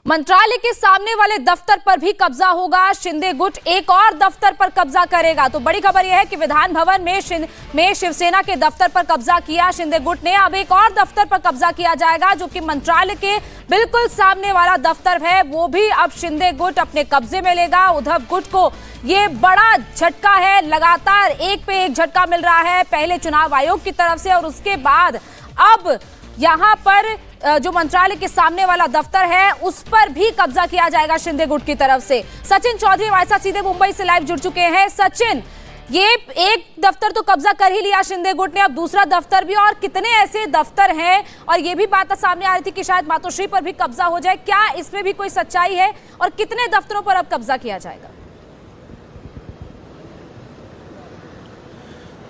मंत्रालय के सामने वाले दफ्तर पर भी कब्जा होगा। शिंदे गुट एक और दफ्तर पर कब्जा करेगा। तो बड़ी खबर यह है कि विधान भवन में शिवसेना के दफ्तर पर कब्जा किया शिंदे गुट ने। अब एक और दफ्तर पर कब्जा किया जाएगा जो कि मंत्रालय के बिल्कुल सामने वाला दफ्तर है, वो भी अब शिंदे गुट अपने कब्जे में लेगा। उद्धव गुट को ये बड़ा झटका है, लगातार एक पे एक झटका मिल रहा है, पहले चुनाव आयोग की तरफ से और उसके बाद अब यहां पर जो मंत्रालय के सामने वाला दफ्तर है उस पर भी कब्जा किया जाएगा शिंदे गुट की तरफ से। सचिन चौधरी हमारे साथ सीधे मुंबई से लाइव जुड़ चुके हैं। सचिन, ये एक दफ्तर तो कब्जा कर ही लिया शिंदे गुट ने, अब दूसरा दफ्तर भी, और कितने ऐसे दफ्तर हैं? और ये भी बात सामने आ रही थी कि शायद मातोश्री पर भी कब्जा हो जाए, क्या इसमें भी कोई सच्चाई है? और कितने दफ्तरों पर अब कब्जा किया जाएगा?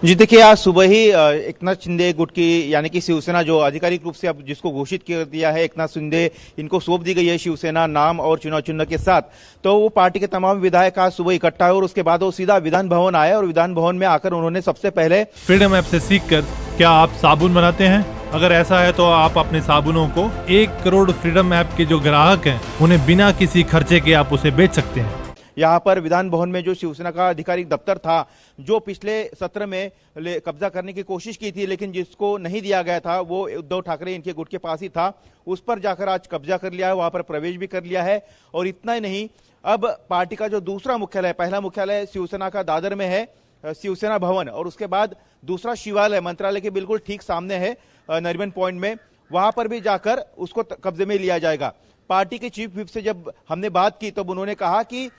जी देखिए, आज सुबह ही एकनाथ शिंदे गुट की यानी कि शिवसेना जो आधिकारिक रूप से अब जिसको घोषित कर दिया है, एकनाथ शिंदे इनको सौंप दी गई है शिवसेना नाम और चुनाव चिन्ह के साथ। तो वो पार्टी के तमाम विधायक आज सुबह इकट्ठा हुए और उसके बाद वो सीधा विधान भवन आए और विधान भवन में आकर उन्होंने सबसे पहले फ्रीडम ऐप से सीखकर क्या आप साबुन बनाते हैं? अगर ऐसा है तो आप अपने साबुनों को 1 करोड़ फ्रीडम ऐप के जो ग्राहक हैं उन्हें बिना किसी खर्चे के आप उसे बेच सकते हैं। यहाँ पर विधान भवन में जो शिवसेना का आधिकारिक दफ्तर था, जो पिछले सत्र में कब्जा करने की कोशिश की थी लेकिन जिसको नहीं दिया गया था, वो उद्धव ठाकरे इनके गुट के पास ही था, उस पर जाकर आज कब्जा कर लिया है, वहां पर प्रवेश भी कर लिया है। और इतना ही नहीं, अब पार्टी का जो दूसरा मुख्यालय, पहला मुख्यालय शिवसेना का दादर में है, शिवसेना भवन, और उसके बाद दूसरा शिवालय मंत्रालय के बिल्कुल ठीक सामने है नरीमन पॉइंट में, वहां पर भी जाकर उसको कब्जे में लिया जाएगा। पार्टी के चीफ व्हिप से जब हमने बात की तब उन्होंने कहा कि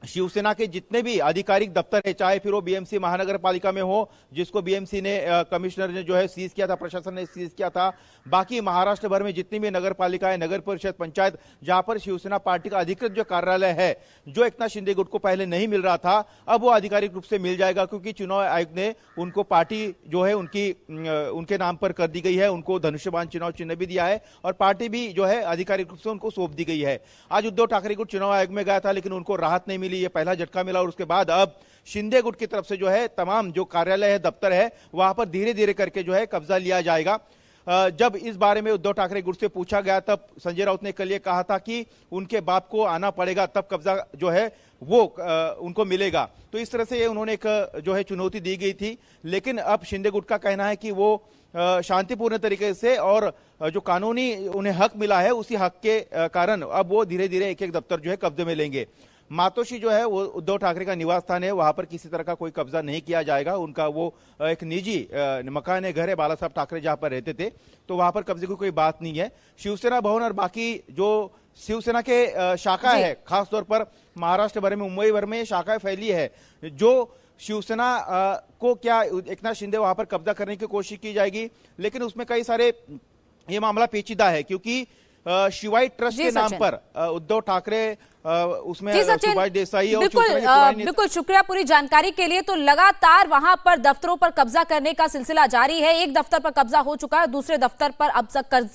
शिवसेना के जितने भी आधिकारिक दफ्तर है, चाहे फिर वो बीएमसी महानगर पालिका में हो, जिसको बीएमसी ने कमिश्नर ने जो है सीज किया था, प्रशासन ने सीज किया था, बाकी महाराष्ट्र भर में जितनी भी नगर पालिकाएं, नगर परिषद, पंचायत, जहां पर शिवसेना पार्टी का अधिकृत जो कार्यालय है, जो एकनाथ शिंदे गुट को पहले नहीं मिल रहा था, अब वो आधिकारिक रूप से मिल जाएगा, क्योंकि चुनाव आयोग ने उनको पार्टी जो है उनके नाम पर कर दी गई है, उनको धनुष्यबाण चुनाव चिन्ह भी दिया है और पार्टी भी जो है आधिकारिक रूप से उनको सौंप दी गई है। आज उद्धव ठाकरे गुट चुनाव आयोग में गया था लेकिन उनको राहत नहीं मिली, ये पहला झटका मिला। और उसके बाद अब शिंदे गुट की तरफ से जो है तमाम जो कार्यालय है, दफ्तर है, वहां पर धीरे धीरे करके जो है कब्जा लिया जाएगा। जब इस बारे में उद्धव ठाकरे गुट से पूछा गया तब संजय राउत ने कल ये कहा था कि उनके बाप को आना पड़ेगा, तब कब्जा जो है वो उनको मिलेगा। तो इस तरह से ये उन्होंने एक जो है चुनौती दी गई थी, लेकिन अब शिंदे गुट का कहना है कि वो शांतिपूर्ण तरीके से और जो कानूनी उन्हें हक मिला है उसी हक के कारण अब वो धीरे धीरे एक एक दफ्तर जो है कब्जे में लेंगे। मातोश्री जो है वो उद्धव ठाकरे का निवास स्थान है, वहां पर किसी तरह का कोई कब्जा नहीं किया जाएगा। उनका वो एक निजी मकान है, घर है, बाला साहब ठाकरे जहां पर रहते थे, तो वहां पर कब्जे की कोई बात नहीं है। शिवसेना भवन और बाकी जो शिवसेना के शाखा है, खासतौर पर महाराष्ट्र भर में, मुंबई भर में शाखाएं फैली है, जो शिवसेना को क्या एकनाथ शिंदे वहां पर कब्जा करने की कोशिश की जाएगी, लेकिन उसमें कई सारे ये मामला पेचीदा है, क्योंकि शिवाई ट्रस्ट के नाम पर उद्धव ठाकरे उसमें सुभाष देसाई और बिल्कुल शुक्रिया पूरी जानकारी के लिए। तो लगातार वहां पर दफ्तरों पर कब्जा करने का सिलसिला जारी है। एक दफ्तर पर कब्जा हो चुका है, दूसरे दफ्तर पर अब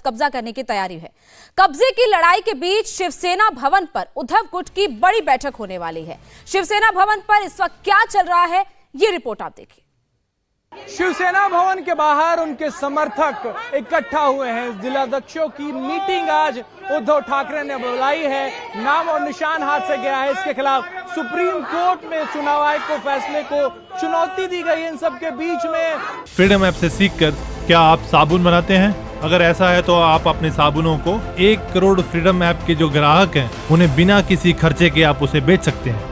कब्जा करने की तैयारी है। कब्जे की लड़ाई के बीच शिवसेना भवन पर उद्धव गुट की बड़ी बैठक होने वाली है। शिवसेना भवन पर इस वक्त क्या चल रहा है, ये रिपोर्ट आप देखिए। शिवसेना भवन के बाहर उनके समर्थक इकट्ठा हुए हैं। जिलाध्यक्षों की मीटिंग आज उद्धव ठाकरे ने बुलाई है। नाम और निशान हाथ से गया है, इसके खिलाफ सुप्रीम कोर्ट में चुनाव आयोग को फैसले को चुनौती दी गई। इन सब के बीच में फ्रीडम ऐप से सीखकर क्या आप साबुन बनाते हैं? अगर ऐसा है तो आप अपने साबुनों को 1 करोड़ फ्रीडम ऐप के जो ग्राहक हैं उन्हें बिना किसी खर्चे के आप उसे बेच सकते हैं।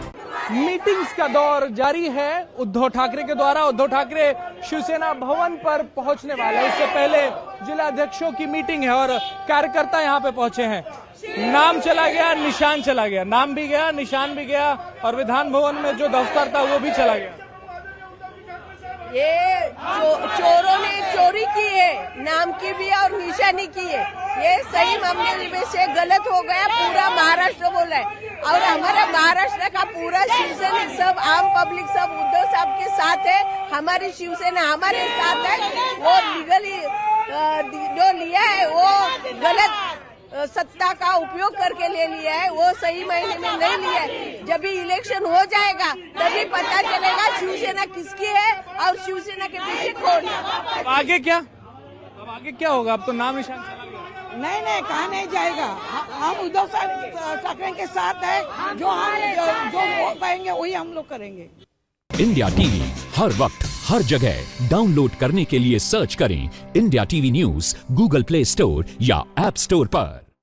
मीटिंग्स का दौर जारी है उद्धव ठाकरे के द्वारा। उद्धव ठाकरे शिवसेना भवन पर पहुंचने वाले हैं। इससे पहले जिलाध्यक्षों की मीटिंग है और कार्यकर्ता यहां पे पहुंचे हैं। नाम चला गया, निशान चला गया, नाम भी गया, निशान भी गया और विधान भवन में जो दफ्तर था वो भी चला गया। ये चोरों ने चोरी की है, नाम की भी और निशानी की है। ये सही मामले में से गलत हो गया, पूरा महाराष्ट्र बोला है। और हमारा महाराष्ट्र का पूरा शिवसेना, सब आम पब्लिक सब उद्धव साहब के साथ है। हमारी शिवसेना हमारे साथ है। वो लीगली जो लिया है वो गलत सत्ता का उपयोग करके ले लिया है, वो सही मायने में नहीं लिया है। जब भी इलेक्शन हो जाएगा तभी पता चलेगा शिवसेना किसकी है और शिवसेना के पीछे कौन है। अब आगे क्या होगा? अब तो नाम निशान चला गया। नहीं नहीं, कहा नहीं जाएगा। हम उद्धव ठाकरे के साथ है। जो वोट पाएंगे वही हम लोग करेंगे। इंडिया टीवी हर वक्त हर जगह डाउनलोड करने के लिए सर्च करें India TV news Google play store या ऐप स्टोर पर।